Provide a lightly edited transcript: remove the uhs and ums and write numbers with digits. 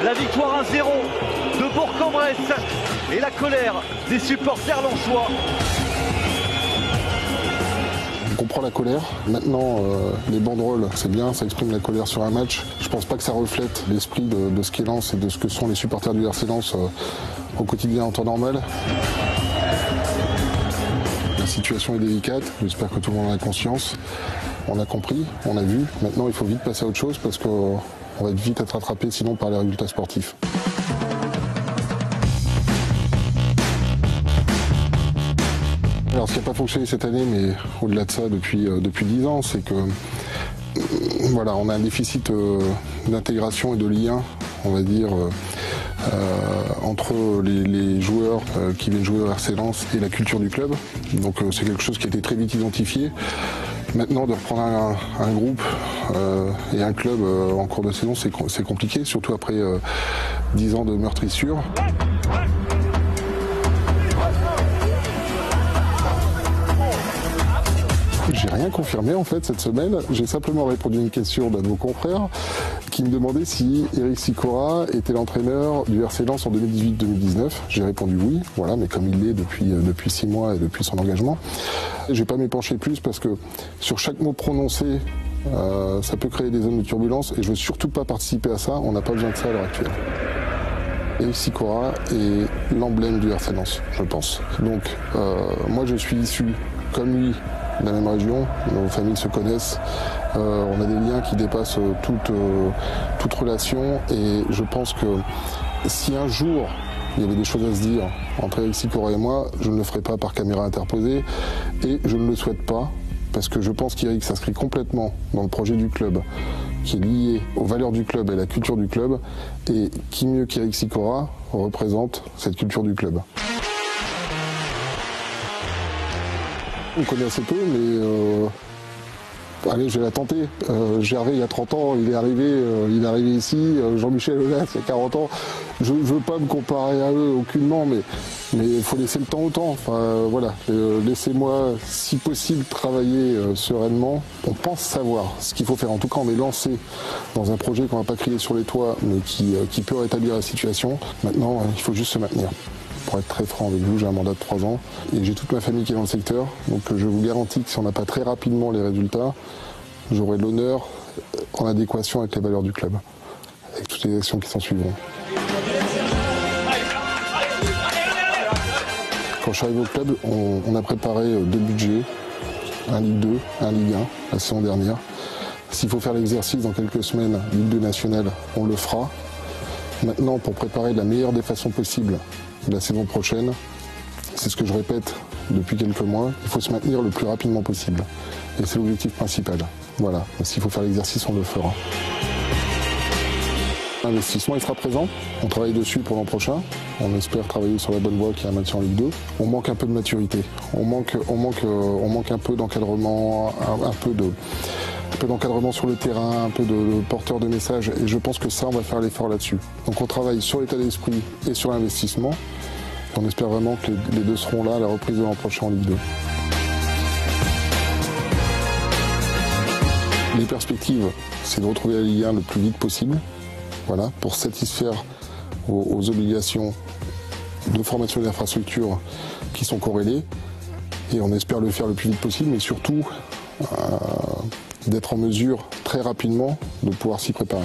La victoire 1-0 de Bourg-en-Bresse et la colère des supporters lensois. On comprend la colère. Maintenant, les banderoles, c'est bien, ça exprime la colère sur un match. Je pense pas que ça reflète l'esprit de ce qu'est Lens et de ce que sont les supporters du RC Lens au quotidien en temps normal. La situation est délicate, j'espère que tout le monde en a conscience. On a compris, on a vu. Maintenant, il faut vite passer à autre chose parce qu'on va vite être rattrapé sinon par les résultats sportifs. Alors, ce qui n'a pas fonctionné cette année, mais au-delà de ça, depuis 10 ans, c'est que voilà, on a un déficit d'intégration et de lien, on va dire, entre les joueurs qui viennent jouer au RC Lens et la culture du club. Donc c'est quelque chose qui a été très vite identifié. Maintenant, de reprendre un groupe et un club en cours de saison, c'est compliqué, surtout après 10 ans de meurtrissure. J'ai rien confirmé en fait cette semaine, j'ai simplement répondu à une question d'un de vos confrères qui me demandait si Eric Sicora était l'entraîneur du RC Lens en 2018-2019. J'ai répondu oui, voilà, mais comme il l'est depuis 6 mois et depuis son engagement. Je vais pas m'épancher plus parce que sur chaque mot prononcé, ça peut créer des zones de turbulence et je veux surtout pas participer à ça, on n'a pas besoin de ça à l'heure actuelle. Eric Sicora est l'emblème du RC Lens, je pense. Donc moi je suis issu, comme lui, de la même région, nos familles se connaissent, on a des liens qui dépassent toute relation et je pense que si un jour il y avait des choses à se dire entre Eric Sicora et moi, je ne le ferai pas par caméra interposée et je ne le souhaite pas parce que je pense qu'Eric s'inscrit complètement dans le projet du club qui est lié aux valeurs du club et à la culture du club et qui mieux qu'Eric Sicora représente cette culture du club. On connaît assez peu, mais allez, je vais la tenter. Gervais, il y a 30 ans, il est arrivé ici. Jean-Michel Aulas, il y a 40 ans. Je ne veux pas me comparer à eux aucunement, mais il faut laisser le temps au temps. Enfin, voilà, laissez-moi, si possible, travailler sereinement. On pense savoir ce qu'il faut faire. En tout cas, on est lancé dans un projet qu'on ne va pas crier sur les toits, mais qui peut rétablir la situation. Maintenant, il faut juste se maintenir. Pour être très franc avec vous, j'ai un mandat de 3 ans et j'ai toute ma famille qui est dans le secteur. Donc je vous garantis que si on n'a pas très rapidement les résultats, j'aurai l'honneur en adéquation avec les valeurs du club, avec toutes les actions qui s'en suivront. Quand je suis arrivé au club, on a préparé 2 budgets, un Ligue 2, un Ligue 1, la saison dernière. S'il faut faire l'exercice dans quelques semaines, Ligue 2 nationale, on le fera. Maintenant, pour préparer de la meilleure des façons possibles la saison prochaine, c'est ce que je répète depuis quelques mois, il faut se maintenir le plus rapidement possible. Et c'est l'objectif principal. Voilà, s'il faut faire l'exercice, on le fera. L'investissement, il sera présent. On travaille dessus pour l'an prochain. On espère travailler sur la bonne voie qui est un maintien en Ligue 2. On manque un peu de maturité. On manque un peu d'encadrement, un peu d'encadrement sur le terrain, un peu de porteur de messages. Et je pense que ça, on va faire l'effort là-dessus. Donc on travaille sur l'état d'esprit et sur l'investissement. On espère vraiment que les deux seront là à la reprise de l'an prochain en Ligue 2. Les perspectives, c'est de retrouver la Ligue 1 le plus vite possible, voilà, pour satisfaire aux obligations de formation et d'infrastructures qui sont corrélées. Et on espère le faire le plus vite possible, mais surtout d'être en mesure très rapidement de pouvoir s'y préparer.